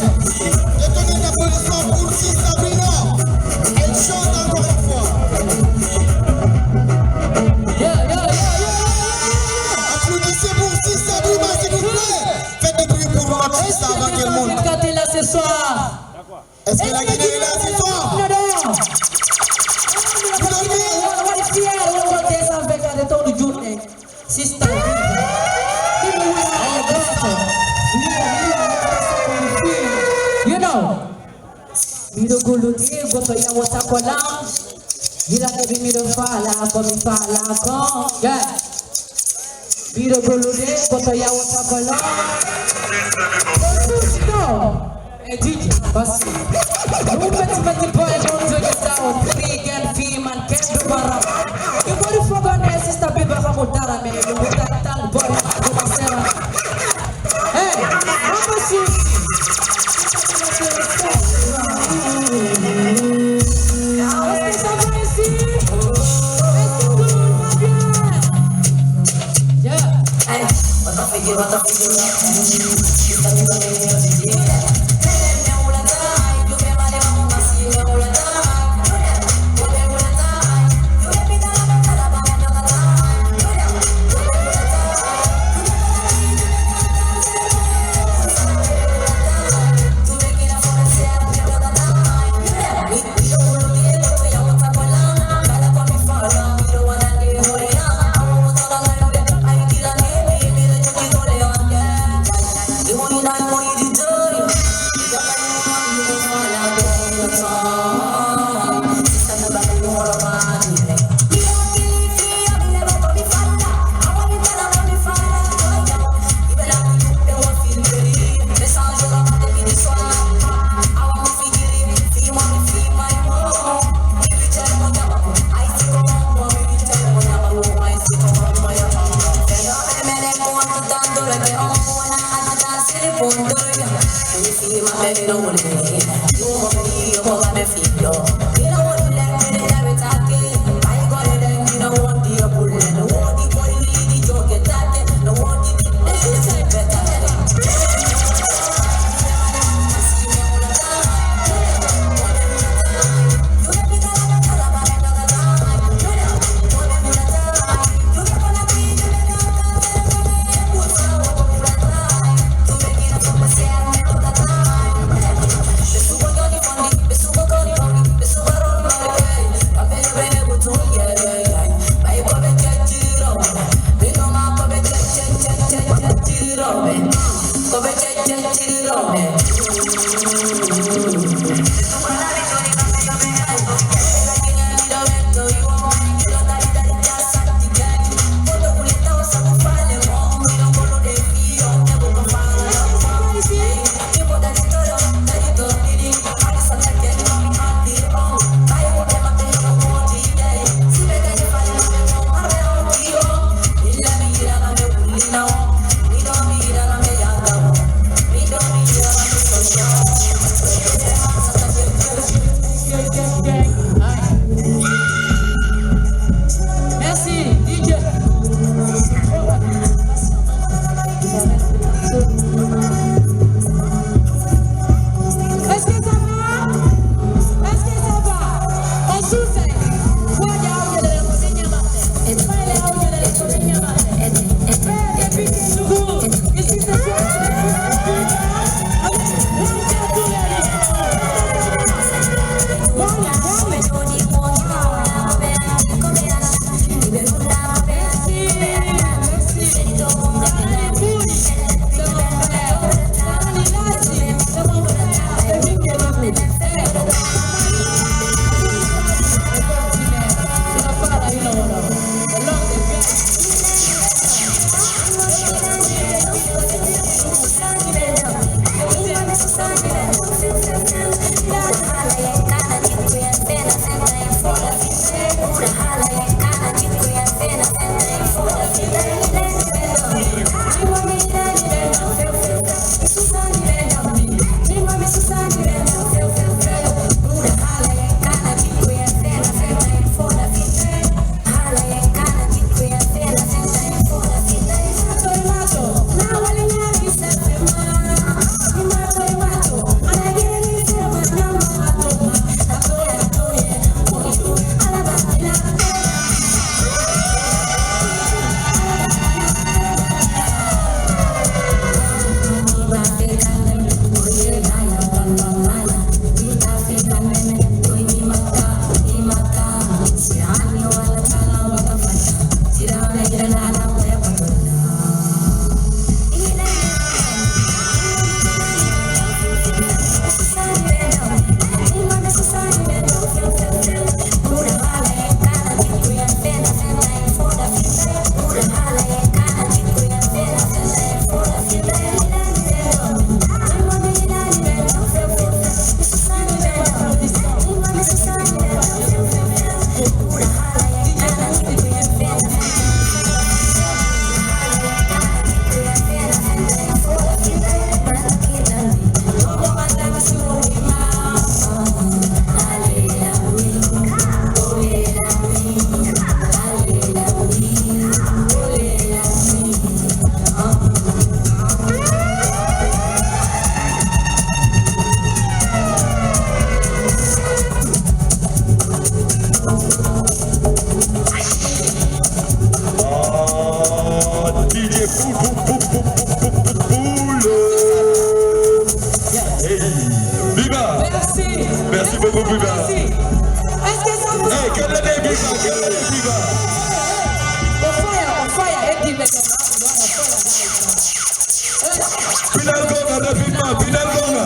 Détonnez l'applaudissement pour Sis Sabrina. Elle chante encore une fois. Applaudissez pour Sis Sabrina, s'il vous plaît. Faites du bruit pour notre Sis avant qu'elle monte. Est-ce qu'elle a gagné là ce soir? You know, Mido guluti goto ya watakola. Gila kebi mido fala komi fala ko. Yeah. Mido guluti goto ya watakola. No. Hey DJ, basi. Movement the boy don't do it down. Big and female can't do bara. You body forgot my sister Biba Hamudara man. You put that tongue boy. Hey, I'm a shoot. Biba. Merci. Merci beaucoup, Biba. Merci. Est-ce que ça vous... Hey, quel est Biba? Quel est Biba? On fire. Et dis maintenant. Pinal Gonga, Pinal Gonga.